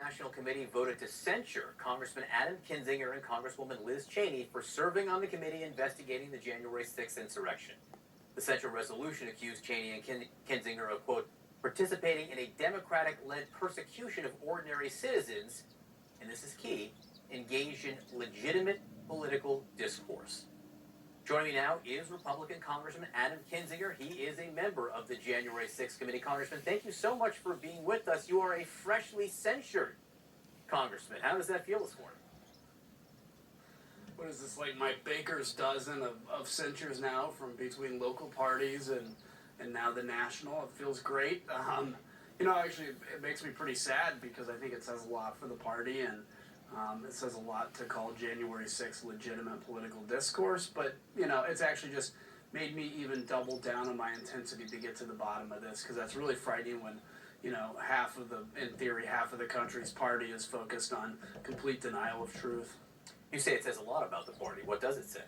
National Committee voted to censure Congressman Adam Kinzinger and Congresswoman Liz Cheney for serving on the committee investigating the January 6th insurrection. The censure resolution accused Cheney and Kinzinger of, quote, participating in a Democratic-led persecution of ordinary citizens, and this is key, engaged in legitimate political discourse. Joining me now is Republican Congressman Adam Kinzinger. He is a member of the January 6th committee. Congressman, thank you so much for being with us. You are a freshly censured congressman. How does that feel this morning? What is this, like my baker's dozen of censures now from between local parties and now the national? It feels great. Actually, it makes me pretty sad because I think it says a lot for the party and it says a lot to call January 6th legitimate political discourse, but, it's actually just made me even double down on my intensity to get to the bottom of this, because that's really frightening when, half of the country's party is focused on complete denial of truth. You say it says a lot about the party. What does it say?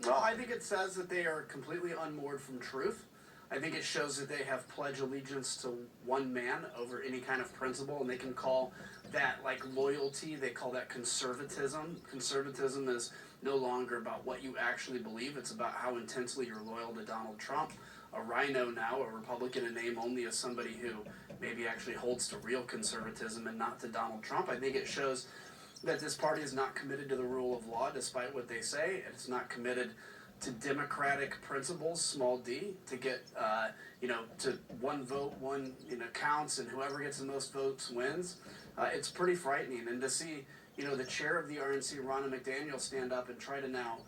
Well, I think it says that they are completely unmoored from truth. I think it shows that they have pledged allegiance to one man over any kind of principle, and they can call that loyalty. They call that conservatism. Conservatism is no longer about what you actually believe. It's about how intensely you're loyal to Donald Trump, a rhino now, a Republican in name only, as somebody who maybe actually holds to real conservatism and not to Donald Trump. I think it shows that this party is not committed to the rule of law, despite what they say. It's not committed to democratic principles, small d, to get, to one vote, one, counts, and whoever gets the most votes wins. It's pretty frightening. And to see, the chair of the RNC, Ronna McDaniel, stand up and try to now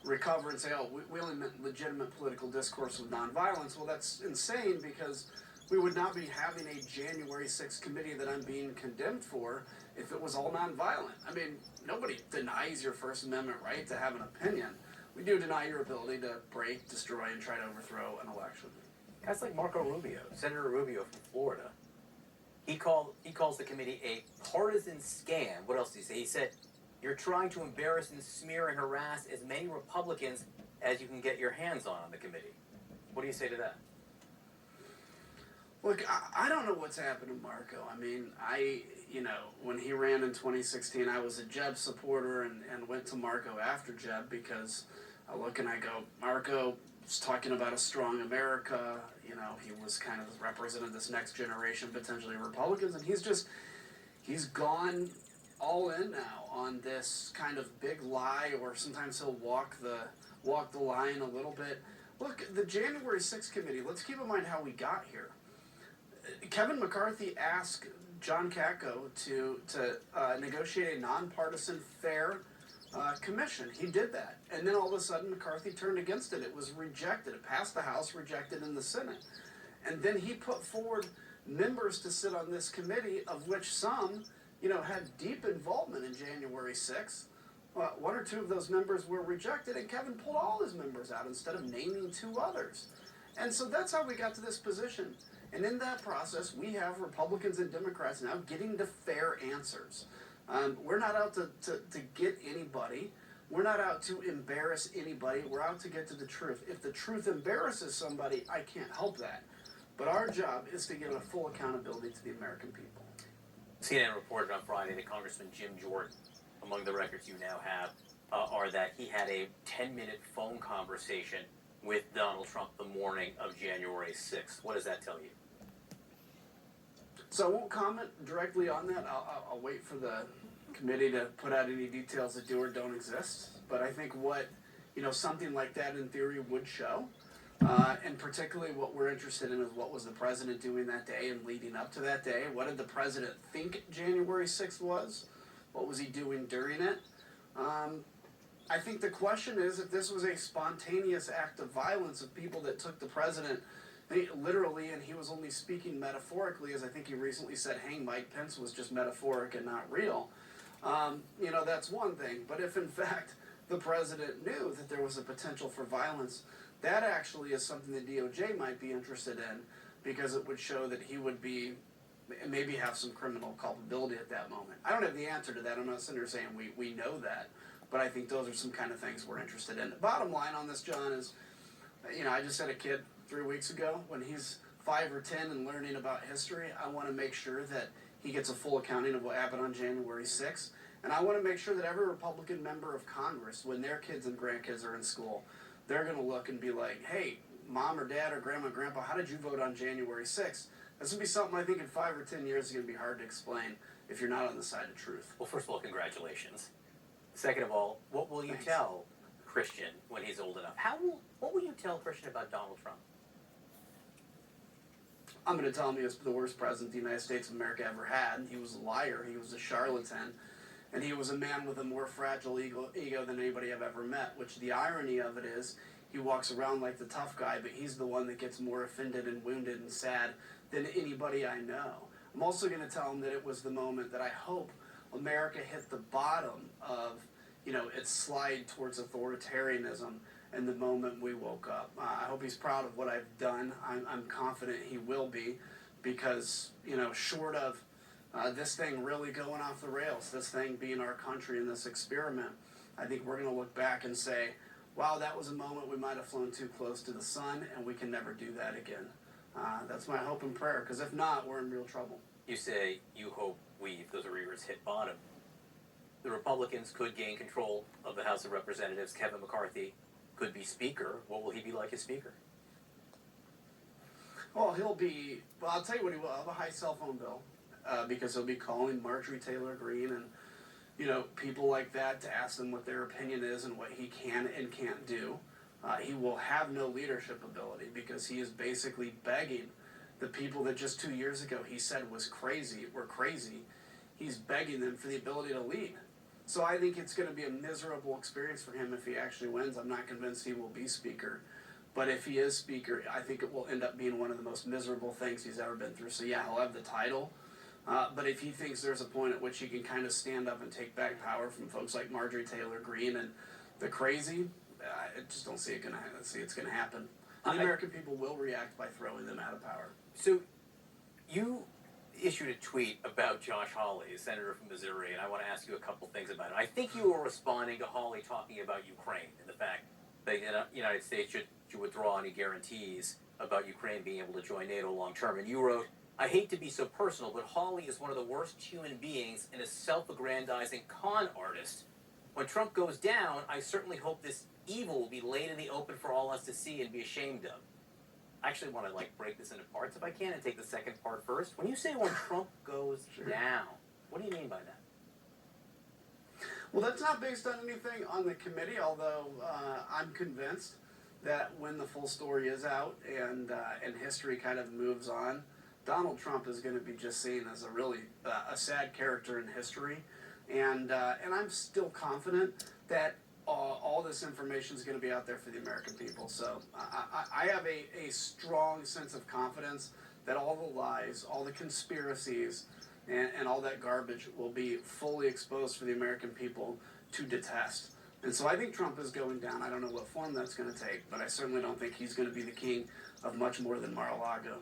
recover and say, oh, we only meant legitimate political discourse with nonviolence. Well, that's insane, because we would not be having a January 6th committee that I'm being condemned for if it was all nonviolent. I mean, nobody denies your First Amendment right to have an opinion. We do deny your ability to break, destroy, and try to overthrow an election. Guys like Marco Rubio, Senator Rubio from Florida, he calls the committee a partisan scam. What else did he say? He said, you're trying to embarrass and smear and harass as many Republicans as you can get your hands on the committee. What do you say to that? Look, I don't know what's happened to Marco. I mean, when he ran in 2016, I was a Jeb supporter and went to Marco after Jeb, because I look and I go, Marco was talking about a strong America. He was kind of represented this next generation, potentially Republicans, and he's gone all in now on this kind of big lie, or sometimes he'll walk the line a little bit. Look, the January 6th committee, let's keep in mind how we got here. Kevin McCarthy asked John Katko to negotiate a nonpartisan, fair commission. He did that. And then all of a sudden, McCarthy turned against it. It was rejected. It passed the House, rejected in the Senate. And then he put forward members to sit on this committee, of which some, had deep involvement in January 6th. One or two of those members were rejected, and Kevin pulled all his members out instead of naming two others. And so that's how we got to this position. And in that process, we have Republicans and Democrats now getting to fair answers. We're not out to get anybody. We're not out to embarrass anybody. We're out to get to the truth. If the truth embarrasses somebody, I can't help that. But our job is to give a full accountability to the American people. CNN reported on Friday that Congressman Jim Jordan, among the records you now have, are that he had a 10-minute phone conversation with Donald Trump the morning of January 6th. What does that tell you? So I won't comment directly on that. I'll wait for the committee to put out any details that do or don't exist. But I think what, something like that in theory would show, and particularly what we're interested in is what was the president doing that day and leading up to that day. What did the president think January 6th was? What was he doing during it? I think the question is, if this was a spontaneous act of violence of people that took the president literally, and he was only speaking metaphorically, as I think he recently said, hang Mike Pence was just metaphoric and not real. That's one thing. But if in fact the president knew that there was a potential for violence, that actually is something the DOJ might be interested in, because it would show that he would be, maybe have some criminal culpability at that moment. I don't have the answer to that. I'm not sitting here saying we know that, but I think those are some kind of things we're interested in. The bottom line on this, John, is, I just had a kid 3 weeks ago. When he's 5 or 10 and learning about history, I want to make sure that he gets a full accounting of what happened on January 6th. And I want to make sure that every Republican member of Congress, when their kids and grandkids are in school, they're going to look and be like, hey, mom or dad or grandma or grandpa, how did you vote on January 6th? This would be something I think in 5 or 10 years is going to be hard to explain if you're not on the side of truth. Well, first of all, congratulations. Second of all, what will you Thanks. tell Christian when he's old enough? What will you tell Christian about Donald Trump? I'm going to tell him he was the worst president the United States of America ever had. He was a liar. He was a charlatan. And he was a man with a more fragile ego than anybody I've ever met, which the irony of it is he walks around like the tough guy, but he's the one that gets more offended and wounded and sad than anybody I know. I'm also going to tell him that it was the moment that I hope America hit the bottom of, its slide towards authoritarianism and the moment we woke up. I hope he's proud of what I've done. I'm confident he will be because, short of this thing really going off the rails, this thing being our country in this experiment, I think we're going to look back and say, wow, that was a moment we might have flown too close to the sun, and we can never do that again. That's my hope and prayer, because if not, we're in real trouble. You say you hope those readers hit bottom. The Republicans could gain control of the House of Representatives. Kevin McCarthy could be Speaker. What will he be like as Speaker? Well, I'll tell you what he will. He'll have a high cell phone bill because he'll be calling Marjorie Taylor Greene and, people like that to ask them what their opinion is and what he can and can't do. He will have no leadership ability because he is basically begging the people that just 2 years ago he said were crazy. He's begging them for the ability to lead. So I think it's going to be a miserable experience for him if he actually wins. I'm not convinced he will be Speaker. But if he is Speaker, I think it will end up being one of the most miserable things he's ever been through. So yeah, he'll have the title. But if he thinks there's a point at which he can kind of stand up and take back power from folks like Marjorie Taylor Greene and the crazy, I just don't see it's going to happen. And the American people will react by throwing them out of power. So you issued a tweet about Josh Hawley, a senator from Missouri, and I want to ask you a couple things about it. I think you were responding to Hawley talking about Ukraine and the fact that the United States should withdraw any guarantees about Ukraine being able to join NATO long term. And you wrote, I hate to be so personal, but Hawley is one of the worst human beings and a self-aggrandizing con artist. When Trump goes down, I certainly hope this evil will be laid in the open for all us to see and be ashamed of. I actually want to break this into parts if I can and take the second part first. When you say when Trump goes down, what do you mean by that? Well, that's not based on anything on the committee, although I'm convinced that when the full story is out and history kind of moves on, Donald Trump is going to be just seen as a really a sad character in history. And I'm still confident that all this information is going to be out there for the American people. So I have a strong sense of confidence that all the lies, all the conspiracies, and all that garbage will be fully exposed for the American people to detest. And so I think Trump is going down. I don't know what form that's going to take, but I certainly don't think he's going to be the king of much more than Mar-a-Lago.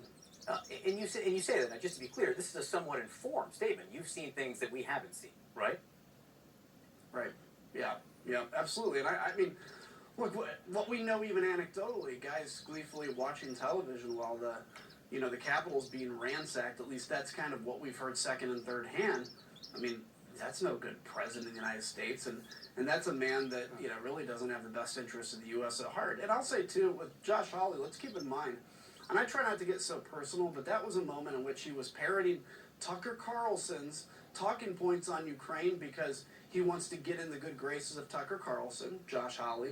And you say that, now just to be clear, this is a somewhat informed statement. You've seen things that we haven't seen, right? Right. Yeah, absolutely. And I mean, look, what we know even anecdotally, guys gleefully watching television while the Capitol's being ransacked, at least that's kind of what we've heard second and third hand. I mean, that's no good president of the United States, and that's a man that, really doesn't have the best interests of the U.S. at heart. And I'll say, too, with Josh Hawley, let's keep in mind, and I try not to get so personal, but that was a moment in which he was parroting Tucker Carlson's talking points on Ukraine because he wants to get in the good graces of Tucker Carlson, Josh Hawley.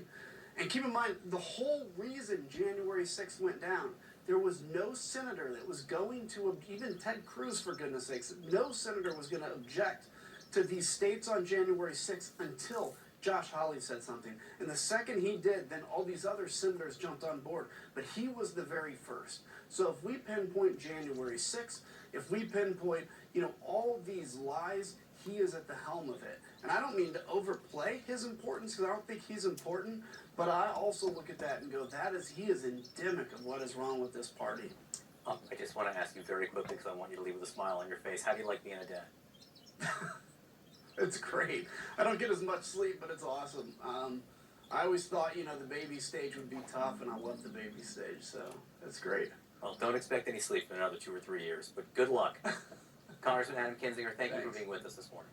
And keep in mind, the whole reason January 6th went down, there was no senator that was going to, even Ted Cruz, for goodness sakes, no senator was going to object to these states on January 6th until Josh Hawley said something. And the second he did, then all these other senators jumped on board. But he was the very first. So if we pinpoint January 6th, if we pinpoint, all these lies, he is at the helm of it. And I don't mean to overplay his importance, because I don't think he's important, but I also look at that and go, he is endemic of what is wrong with this party. I just want to ask you very quickly, because I want you to leave with a smile on your face. How do you like being a dad? It's great. I don't get as much sleep, but it's awesome. I always thought, the baby stage would be tough, and I love the baby stage, so it's great. Well, don't expect any sleep in another 2 or 3 years, but good luck. Congressman Adam Kinzinger, thank you for Thanks. being with us this morning.